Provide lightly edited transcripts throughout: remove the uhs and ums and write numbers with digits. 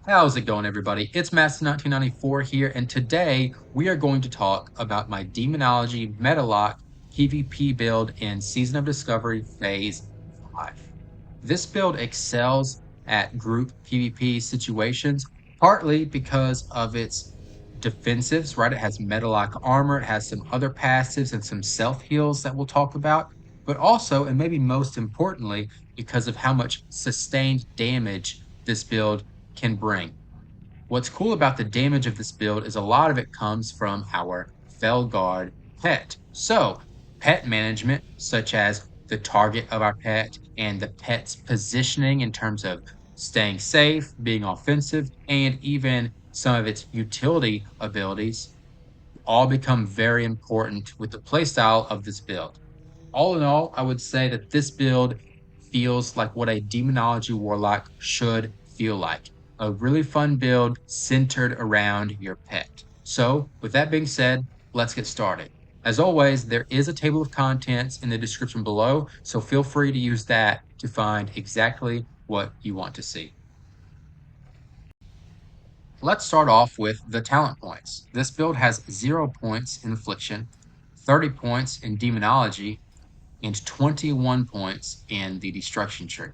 How's it going, everybody? It's Mastuh1994 here, and today we are going to talk about my Demonology Metalock PvP build in Season of Discovery Phase 5. This build excels at group PvP situations, partly because of its defensives, right? It has Metalock armor, it has some other passives and some self heals that we'll talk about, but also, and maybe most importantly, because of how much sustained damage this build can bring. What's cool about the damage of this build is a lot of it comes from our Felguard pet. So, pet management, such as the target of our pet and the pet's positioning in terms of staying safe, being offensive, and even some of its utility abilities, all become very important with the playstyle of this build. All in all, I would say that this build feels like what a Demonology Warlock should feel like. A really fun build centered around your pet. So, with that being said, let's get started. As always, there is a table of contents in the description below, so feel free to use that to find exactly what you want to see. Let's start off with the talent points. This build has 0 points in Affliction, 30 points in Demonology, and 21 points in the Destruction tree.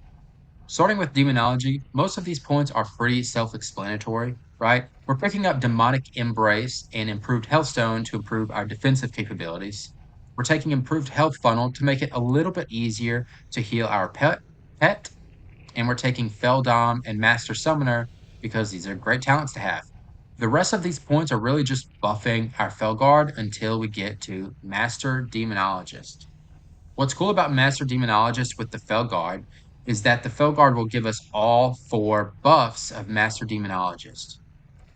Starting with Demonology, most of these points are pretty self-explanatory, right? We're picking up Demonic Embrace and Improved Healthstone to improve our defensive capabilities. We're taking Improved Health Funnel to make it a little bit easier to heal our pet, and we're taking Feldom and Master Summoner because these are great talents to have. The rest of these points are really just buffing our Felguard until we get to Master Demonologist. What's cool about Master Demonologist with the Felguard is that the Felguard will give us all 4 buffs of Master Demonologist.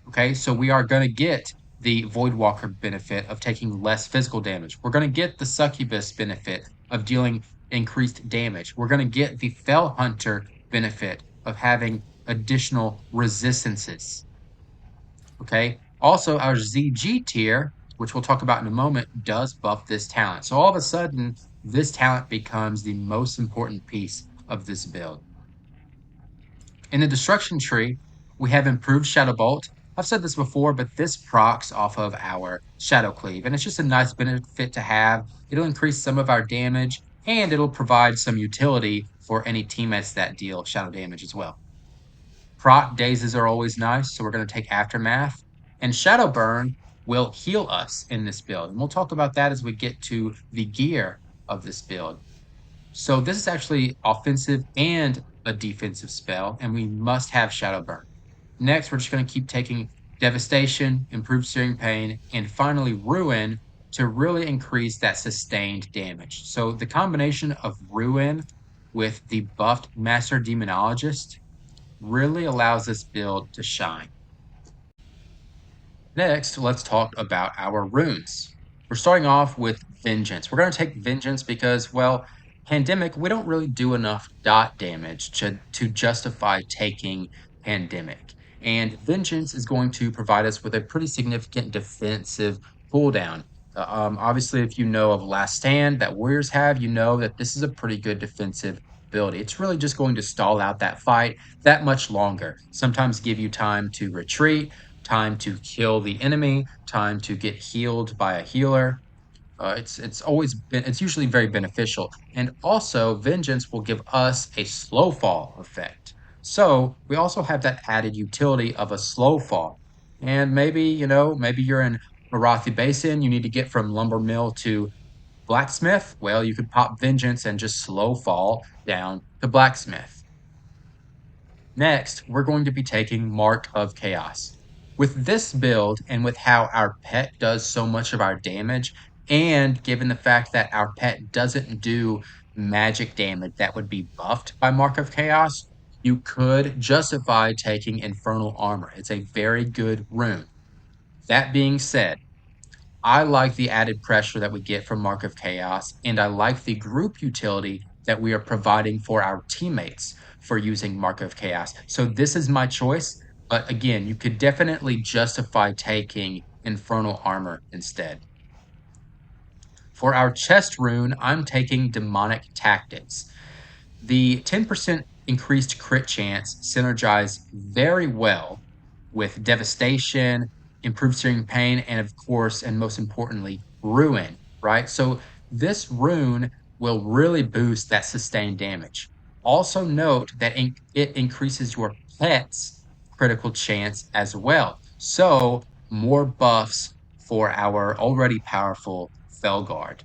Okay, so we are going to get the Voidwalker benefit of taking less physical damage. We're going to get the Succubus benefit of dealing increased damage. We're going to get the Fell Hunter benefit of having additional resistances. Okay, also our ZG tier, which we'll talk about in a moment, does buff this talent. So all of a sudden, this talent becomes the most important piece of this build. In the Destruction tree, we have improved Shadow Bolt. I've said this before, but this procs off of our Shadow Cleave, and it's just a nice benefit to have. It'll increase some of our damage, and it'll provide some utility for any teammates that deal shadow damage as well. Proc dazes are always nice, so we're going to take Aftermath. And Shadow Burn will heal us in this build. And we'll talk about that as we get to the gear of this build. So this is actually offensive and a defensive spell, and we must have Shadow Burn. Next, we're just going to keep taking Devastation, Improved Searing Pain, and finally Ruin to really increase that sustained damage. So the combination of Ruin with the buffed Master Demonologist really allows this build to shine. Next, let's talk about our runes. We're starting off with Vengeance. We're going to take Vengeance because, well, Pandemic, we don't really do enough dot damage to justify taking Pandemic. And Vengeance is going to provide us with a pretty significant defensive cooldown. Obviously, if you know of Last Stand that Warriors have, you know that this is a pretty good defensive ability. It's really just going to stall out that fight that much longer. Sometimes give you time to retreat, time to kill the enemy, time to get healed by a healer. It's usually very beneficial, and also Vengeance will give us a slow fall effect. So we also have that added utility of a slow fall, and maybe you're in Marathi Basin, you need to get from Lumber Mill to Blacksmith. Well, you could pop Vengeance and just slow fall down to Blacksmith. Next, we're going to be taking Mark of Chaos. With this build and with how our pet does so much of our damage, and given the fact that our pet doesn't do magic damage that would be buffed by Mark of Chaos, you could justify taking Infernal Armor. It's a very good rune. That being said, I like the added pressure that we get from Mark of Chaos, and I like the group utility that we are providing for our teammates for using Mark of Chaos. So this is my choice, but again, you could definitely justify taking Infernal Armor instead. For our chest rune, I'm taking Demonic Tactics. The 10% increased crit chance synergize very well with devastation, improved searing pain, and of course, and most importantly, ruin, right? So this rune will really boost that sustained damage. Also note that it increases your pet's critical chance as well. So more buffs for our already powerful Felguard.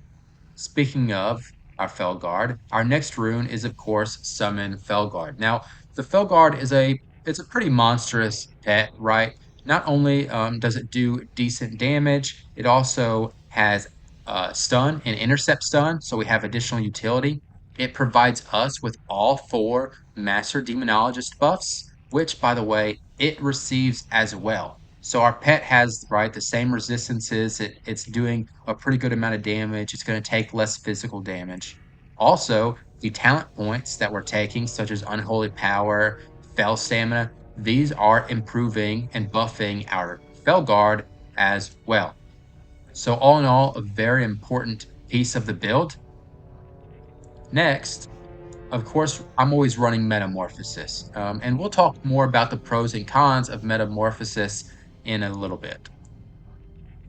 Speaking of our Felguard, our next rune is of course Summon Felguard. Now, the Felguard is it's a pretty monstrous pet, right? Not only does it do decent damage, it also has stun and intercept stun, so we have additional utility. It provides us with all four Master Demonologist buffs, which, by the way, it receives as well. So our pet has, right, the same resistances. It's doing a pretty good amount of damage. It's going to take less physical damage. Also, the talent points that we're taking, such as Unholy Power, Fel Stamina, these are improving and buffing our Felguard as well. So all in all, a very important piece of the build. Next, of course, I'm always running Metamorphosis, and we'll talk more about the pros and cons of Metamorphosis in a little bit.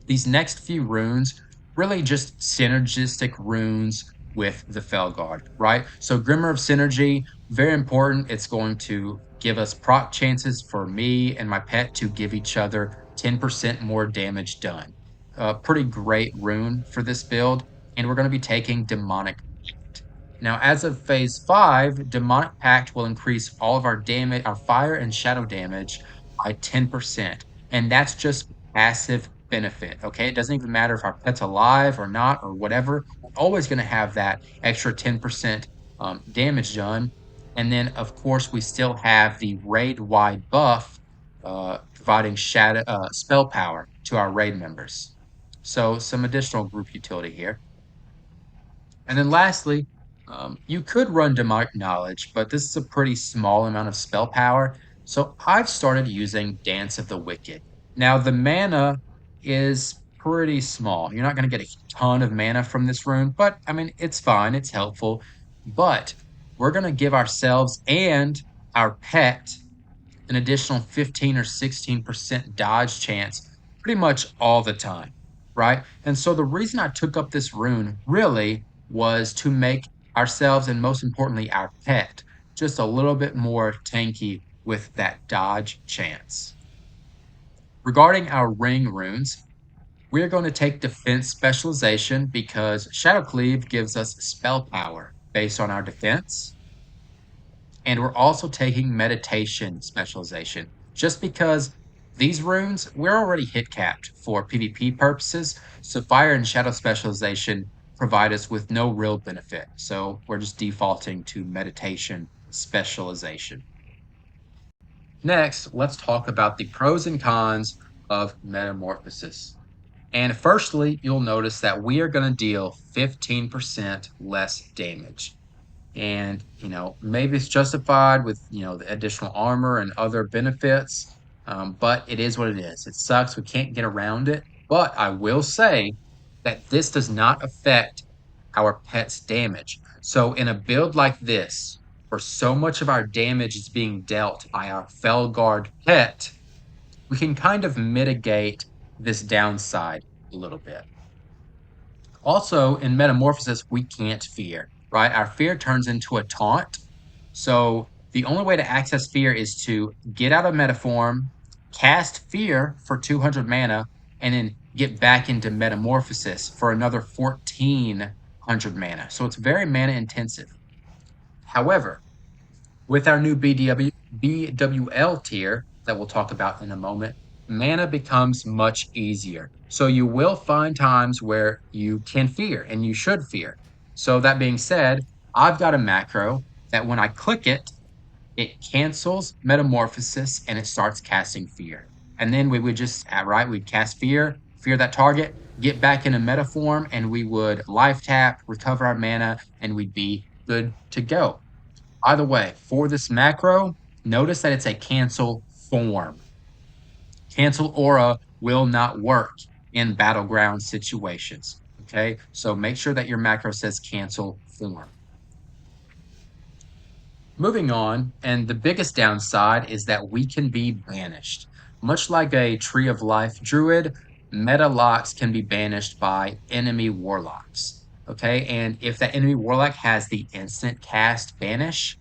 These next few runes really just synergistic runes with the Felguard, right? So Grimmer of Synergy, very important. It's going to give us proc chances for me and my pet to give each other 10% more damage done. Pretty great rune for this build, and we're going to be taking Demonic. Now, as of phase 5, Demonic Pact will increase all of our damage, our fire and shadow damage by 10%. And that's just passive benefit, okay? It doesn't even matter if our pet's alive or not or whatever. We're always going to have that extra 10% damage done. And then, of course, we still have the raid-wide buff providing shadow spell power to our raid members. So some additional group utility here. And then lastly, you could run Demonic Knowledge, but this is a pretty small amount of spell power. So I've started using Dance of the Wicked. Now, the mana is pretty small. You're not going to get a ton of mana from this rune, but I mean, it's fine, it's helpful. But we're going to give ourselves and our pet an additional 15 or 16% dodge chance pretty much all the time, right? And so the reason I took up this rune really was to make ourselves and most importantly our pet just a little bit more tanky with that dodge chance. Regarding our ring runes, we're going to take defense specialization because Shadow Cleave gives us spell power based on our defense. And we're also taking meditation specialization just because these runes, we're already hit capped for PvP purposes. So fire and shadow specialization provide us with no real benefit. So we're just defaulting to meditation specialization. Next, let's talk about the pros and cons of metamorphosis. And firstly, you'll notice that we are going to deal 15% less damage. And, maybe it's justified with, the additional armor and other benefits, but it is what it is. It sucks. We can't get around it. But I will say that this does not affect our pet's damage. So in a build like this, where so much of our damage is being dealt by our Felguard pet, we can kind of mitigate this downside a little bit. Also, in Metamorphosis, we can't fear, right? Our fear turns into a taunt. So the only way to access fear is to get out of Metaform, cast fear for 200 mana, and then get back into Metamorphosis for another 1400 mana. So it's very mana intensive. However, with our new BWL tier that we'll talk about in a moment, mana becomes much easier. So you will find times where you can fear and you should fear. So that being said, I've got a macro that when I click it, it cancels metamorphosis and it starts casting fear. And then we would just, right, we'd cast fear, fear that target, get back into meta form, and we would life tap, recover our mana, and we'd be good to go. By the way, for this macro, notice that it's a cancel form. Cancel aura will not work in battleground situations. Okay, so make sure that your macro says cancel form. Moving on, and the biggest downside is that we can be banished. Much like a Tree of Life druid, meta locks can be banished by enemy warlocks. Okay, and if that enemy warlock has the instant cast banish,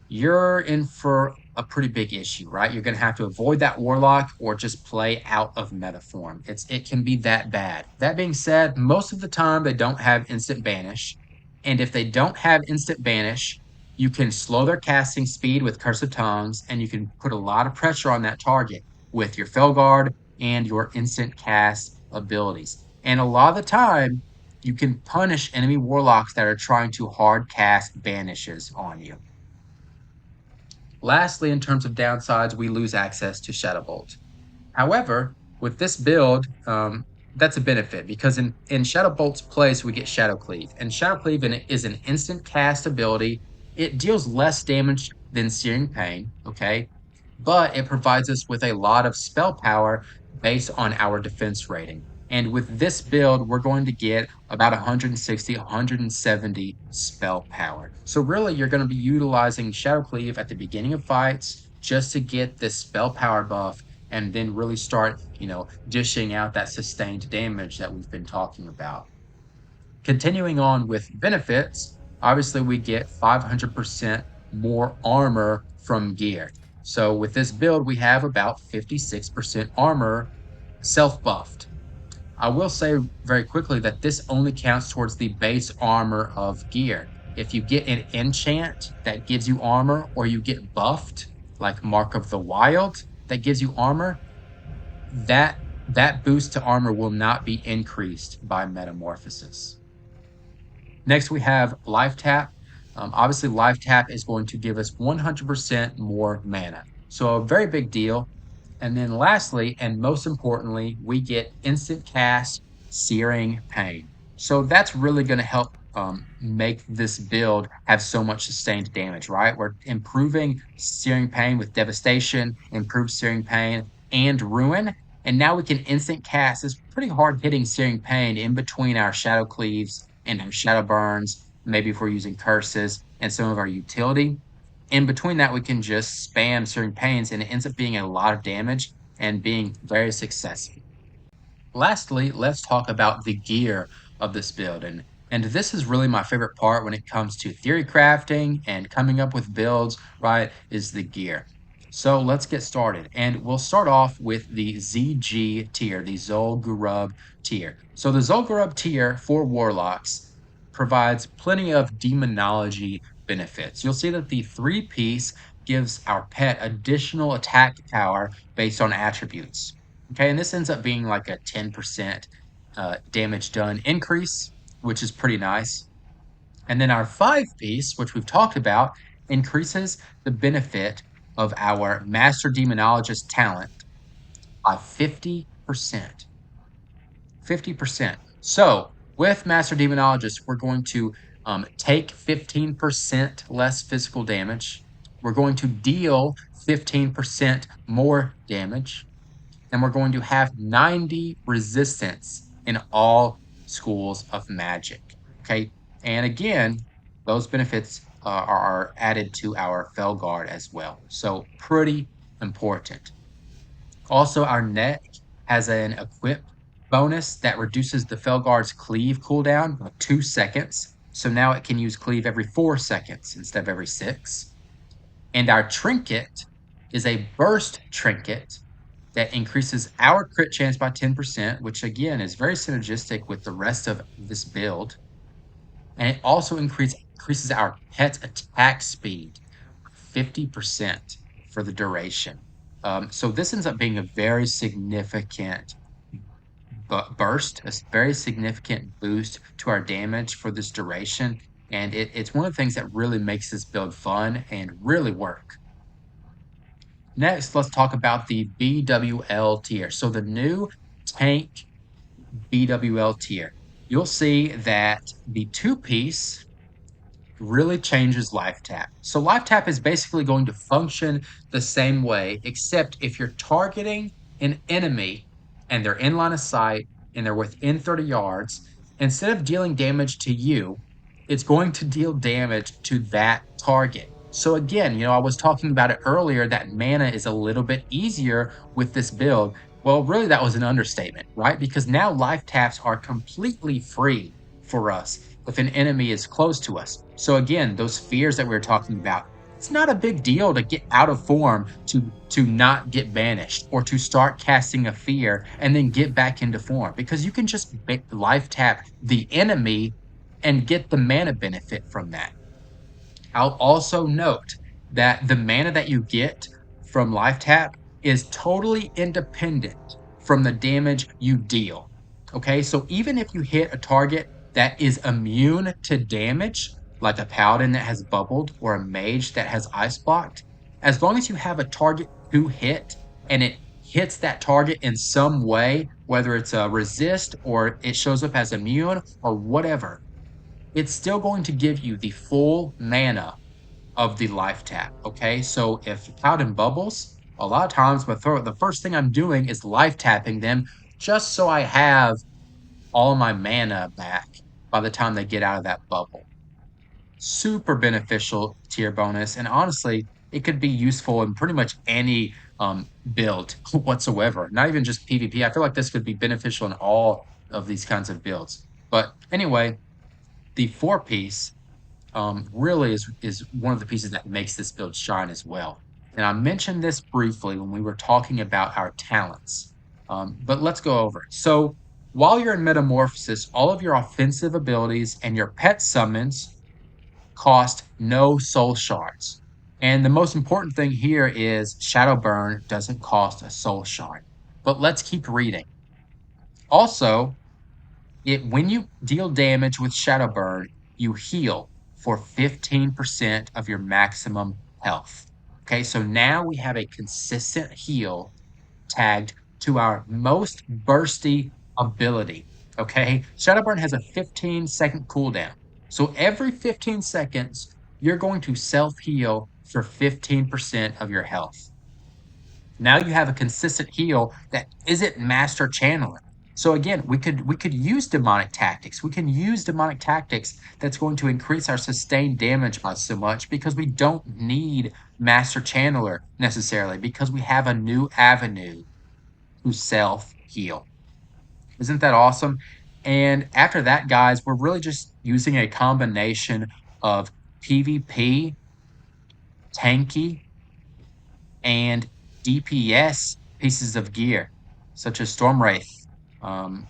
you're in for a pretty big issue, right? You're going to have to avoid that warlock or just play out of meta form. It can be that bad. That being said, most of the time they don't have instant banish, and if they don't have instant banish, you can slow their casting speed with Curse of Tongues, and you can put a lot of pressure on that target with your Felguard and your instant cast abilities. And a lot of the time, you can punish enemy warlocks that are trying to hard cast banishes on you. Lastly, in terms of downsides, we lose access to Shadow Bolt. However, with this build, that's a benefit because in Shadow Bolt's place, we get Shadow Cleave. And Shadow Cleave is an instant cast ability. It deals less damage than Searing Pain, okay? But it provides us with a lot of spell power based on our defense rating. And with this build, we're going to get about 160, 170 spell power. So really, you're going to be utilizing Shadow Cleave at the beginning of fights just to get this spell power buff and then really start, dishing out that sustained damage that we've been talking about. Continuing on with benefits, obviously we get 500% more armor from gear. So with this build, we have about 56% armor self-buffed. I will say very quickly that this only counts towards the base armor of gear. If you get an enchant that gives you armor, or you get buffed, like Mark of the Wild, that gives you armor, that boost to armor will not be increased by metamorphosis. Next, we have Life Tap. Obviously, Life Tap is going to give us 100% more mana. So a very big deal. And then lastly, and most importantly, we get instant cast Searing Pain. So that's really going to help make this build have so much sustained damage, right? We're improving Searing Pain with Devastation, improved Searing Pain, and Ruin. And now we can instant cast this pretty hard hitting Searing Pain in between our Shadow Cleaves and our Shadow Burns, maybe if we're using Curses and some of our utility. In between that, we can just spam Searing Pains, and it ends up being a lot of damage and being very successful. Lastly, let's talk about the gear of this build. And this is really my favorite part when it comes to theory crafting and coming up with builds, right, is the gear. So let's get started. And we'll start off with the ZG tier, the Zul'Gurub tier. So the Zul'Gurub tier for Warlocks provides plenty of Demonology benefits. You'll see that the 3-piece gives our pet additional attack power based on attributes. Okay, and this ends up being like a 10% damage done increase, which is pretty nice. And then our 5-piece, which we've talked about, increases the benefit of our Master Demonologist talent by 50%. 50%. So with Master Demonologist, we're going to take 15% less physical damage. We're going to deal 15% more damage. And we're going to have 90 resistance in all schools of magic. Okay. And again, those benefits are added to our Felguard as well. So pretty important. Also, our neck has an equip bonus that reduces the Felguard's cleave cooldown by 2 seconds. So now it can use cleave every 4 seconds instead of every 6. And our trinket is a burst trinket that increases our crit chance by 10%, which again is very synergistic with the rest of this build. And it also increases our pet's attack speed 50% for the duration. So this ends up being a very significant burst, a very significant boost to our damage for this duration. And it's one of the things that really makes this build fun and really work. Next, let's talk about the BWL tier. So the new tank BWL tier. You'll see that the 2-piece really changes Life Tap. So Life Tap is basically going to function the same way, except if you're targeting an enemy and they're in line of sight and they're within 30 yards, instead of dealing damage to you, it's going to deal damage to that target. So again, I was talking about it earlier that mana is a little bit easier with this build. Well, really, that was an understatement, right? Because now life taps are completely free for us if an enemy is close to us. So again, those fears that we were talking about, it's not a big deal to get out of form to not get banished or to start casting a fear and then get back into form because you can just life tap the enemy and get the mana benefit from that. I'll also note that the mana that you get from Life Tap is totally independent from the damage you deal. Okay, so even if you hit a target that is immune to damage, like a paladin that has bubbled or a mage that has ice blocked, as long as you have a target to hit and it hits that target in some way, whether it's a resist or it shows up as immune or whatever, it's still going to give you the full mana of the life tap. Okay, so if Paladin bubbles, a lot of times the first thing I'm doing is life tapping them just so I have all my mana back by the time they get out of that bubble. Super beneficial tier bonus, and honestly, it could be useful in pretty much any build whatsoever. Not even just PvP. I feel like this could be beneficial in all of these kinds of builds. But anyway, the four piece really is one of the pieces that makes this build shine as well. And I mentioned this briefly when we were talking about our talents, but let's go over it. So while you're in Metamorphosis, all of your offensive abilities and your pet summons cost no soul shards. And the most important thing here is Shadowburn doesn't cost a soul shard. But let's keep reading. Also, when you deal damage with Shadowburn, you heal for 15% of your maximum health. Okay, so now we have a consistent heal tagged to our most bursty ability. Okay, Shadowburn has a 15-second cooldown. So every 15 seconds, you're going to self heal for 15% of your health. Now you have a consistent heal that isn't master channeling. So again, we could use demonic tactics. We can use demonic tactics that's going to increase our sustained damage by so much because we don't need master channeler necessarily because we have a new avenue to self heal. Isn't that awesome? And after that, guys, we're really just using a combination of PvP, tanky, and DPS pieces of gear, such as Storm Wraith. Um,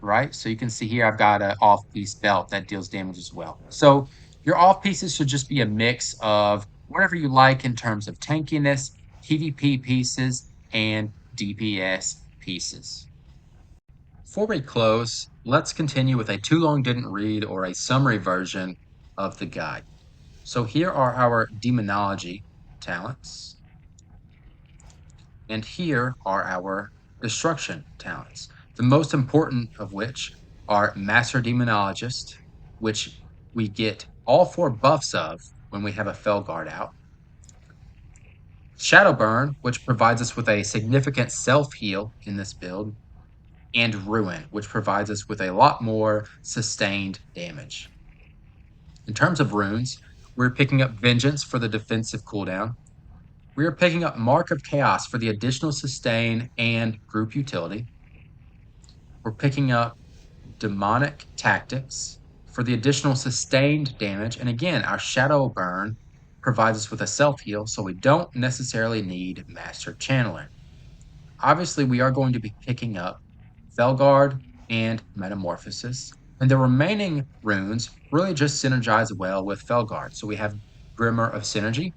right? So you can see here I've got an off-piece belt that deals damage as well. So your off-pieces should just be a mix of whatever you like in terms of tankiness, PvP pieces, and DPS pieces. Before we close, let's continue with a too long didn't read or a summary version of the guide. So here are our Demonology talents. And here are our destruction talents, the most important of which are Master Demonologist, which we get all four buffs of when we have a Felguard out. Shadowburn, which provides us with a significant self-heal in this build. And Ruin, which provides us with a lot more sustained damage. In terms of runes, we're picking up Vengeance for the defensive cooldown. We are picking up Mark of Chaos for the additional sustain and group utility. We're picking up Demonic Tactics for the additional sustained damage. And again, our Shadow Burn provides us with a self-heal, so we don't necessarily need Master Channeling. Obviously, we are going to be picking up Felguard and Metamorphosis. And the remaining runes really just synergize well with Felguard. So we have Grimmer of Synergy.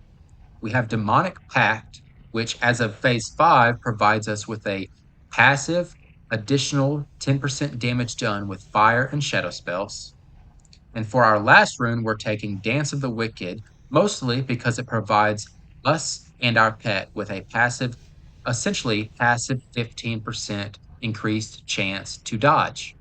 We have Demonic Pact, which as of phase 5 provides us with a passive additional 10% damage done with fire and shadow spells. And for our last rune, we're taking Dance of the Wicked, mostly because it provides us and our pet with a essentially passive 15% increased chance to dodge.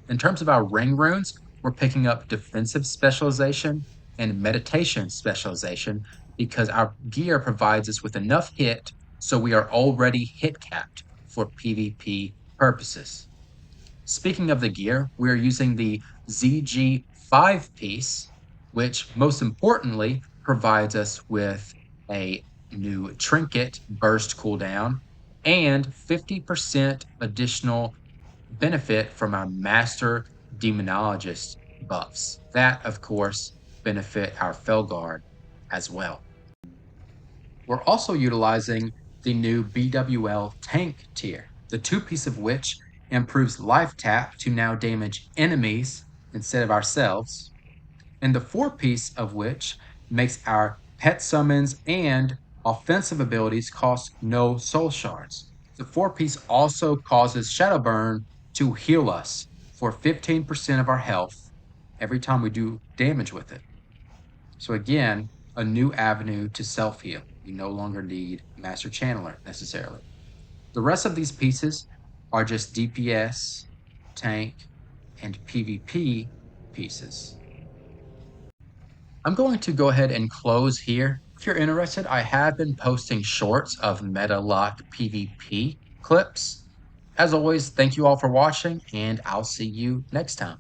In terms of our ring runes, we're picking up defensive specialization and meditation specialization because our gear provides us with enough hit so we are already hit capped for PvP purposes. Speaking of the gear, we are using the ZG 5 piece, which most importantly provides us with a new trinket burst cooldown and 50% additional benefit from our Master Demonologist buffs. That, of course, benefit our Felguard as well. We're also utilizing the new BWL tank tier, the 2-piece of which improves life tap to now damage enemies instead of ourselves, and the 4-piece of which makes our pet summons and offensive abilities cost no soul shards. The 4-piece also causes Shadow Burn to heal us for 15% of our health every time we do damage with it. So again, a new avenue to self-heal. You no longer need Master Channeler necessarily. The rest of these pieces are just DPS, tank, and PvP pieces. I'm going to go ahead and close here. If you're interested, I have been posting shorts of Meta-Lock PvP clips. As always, thank you all for watching, and I'll see you next time.